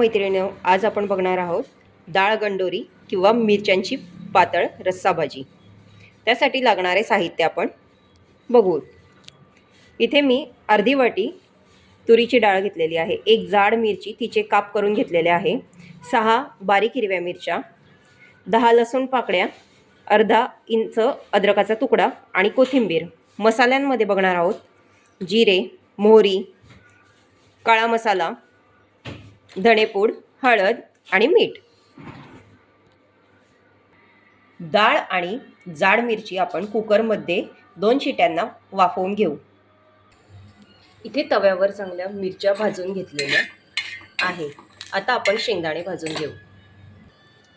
मैत्रिणींनो, आज आपण बघणार आहोत डाळ गंडोरी किंवा मिरच्यांची पातळ रस्सा भाजी। त्यासाठी लागणारे साहित्य आपण बघू। इथे मी अर्धी वाटी तुरीची डाळ घेतलेली आहे, एक जाड मिरची तिचे काप करून घेतलेले आहे, 6 बारीक हिरव्या मिरच्या, 10 लसूण पाकळ्या, अर्धा इंच अद्रकाचा तुकडा आणि कोथिंबीर। मसाल्यांमध्ये बघणार आहोत जिरे, मोहरी, काळा मसाला, धणेपूड, हळद आणि मीठ। डाळ आणि जाड मिरची आपण कुकरमध्ये 2 शिट्यांना वाफवून घेऊ। इथे तव्यावर चांगल्या मिरच्या भाजून घेतलेल्या आहे। आता आपण शेंगदाणे भाजून घेऊ।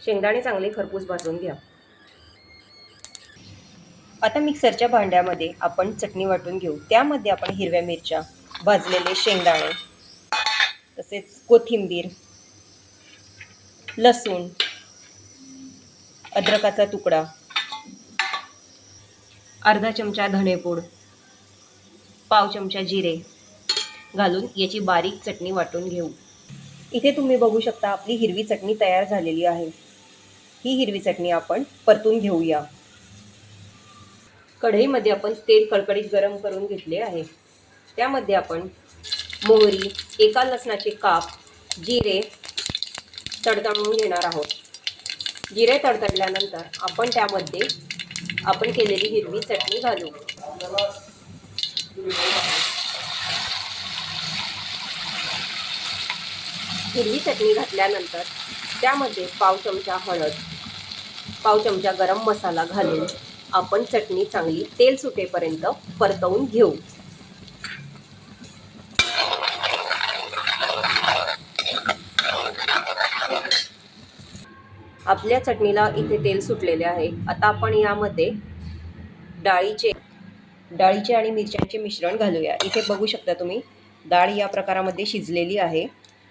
शेंगदाणे चांगले खरपूस भाजून घ्या। आता मिक्सरच्या भांड्यामध्ये आपण चटणी वाटून घेऊ। त्यामध्ये आपण हिरव्या मिरच्या, भाजलेले शेंगदाणे, तसेच कोथिंबीर, लसूण, अद्रकाचा तुकडा, अर्धा चमचा धणेपूड, पाव चमचा जिरे घालून याची बारीक चटणी वाटून घेऊ। इथे तुम्ही बघू शकता आपली हिरवी चटणी तयार झालेली आहे। ही हिरवी चटणी आपण परतून घेऊया। कढईमध्ये आपण तेल कडकडीत गरम करून घेतले आहे। त्यामध्ये आपण मोहरी, एका लसणाचे काप, जिरे तडतडून घेणार आहोत। जिरे तडतडल्यानंतर आपण त्यामध्ये आपण केलेली हिरवी चटणी घालू। हिरवी चटणी घातल्यानंतर त्यामध्ये पाव चमचा हळद, पाव चमचा गरम मसाला घालून आपण चटणी चांगली तेल सुटेपर्यंत परतवून घेऊ। आपल्या चटणीला इथे तेल सुटलेले आहे। आता आपण यामध्ये डाळीचे आणि मिरच्यांचे मिश्रण घालूया। इथे बघू शकता तुम्ही डाळ या प्रकारामध्ये शिजलेली आहे।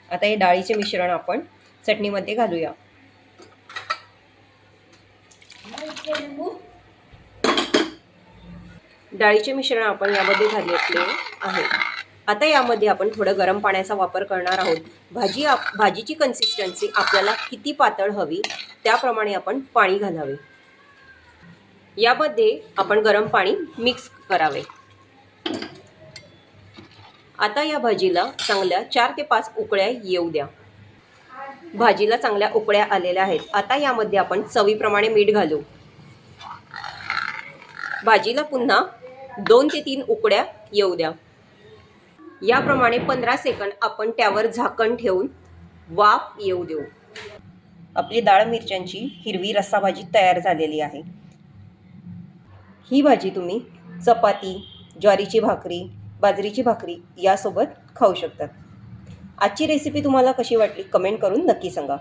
आता हे डाळीचे मिश्रण आपण चटणीमध्ये घालूया। डाळीचे मिश्रण आपण यामध्ये घातले आहे। आता यामध्ये आपण थोडं गरम पाण्याचा वापर करणार आहोत। भाजीची कन्सिस्टन्सी आपल्याला किती पातळ हवी त्याप्रमाणे आपण पाणी घालावे। यामध्ये आपण गरम पाणी मिक्स करावे। आता या भाजीला चांगल्या 4 ते 5 उकळ्या येऊ द्या। भाजीला चांगल्या उकळ्या आलेल्या आहेत। आता यामध्ये आपण चवीप्रमाणे मीठ घालू। भाजीला पुन्हा 2 ते 3 उकळ्या येऊ द्या। याप्रमाणे 15 सेकंद आपण त्यावर झाकण ठेवून वाफ येऊ देऊ। आपली डाळ मिरच्यांची हिरवी रस्सा भाजी तयार झालेली आहे। ही भाजी तुम्ही चपाती, ज्वारीची भाकरी, बाजरीची भाकरी यासोबत खाऊ शकतात। आजची रेसिपी तुम्हाला कशी वाटली कमेंट करून नक्की सांगा।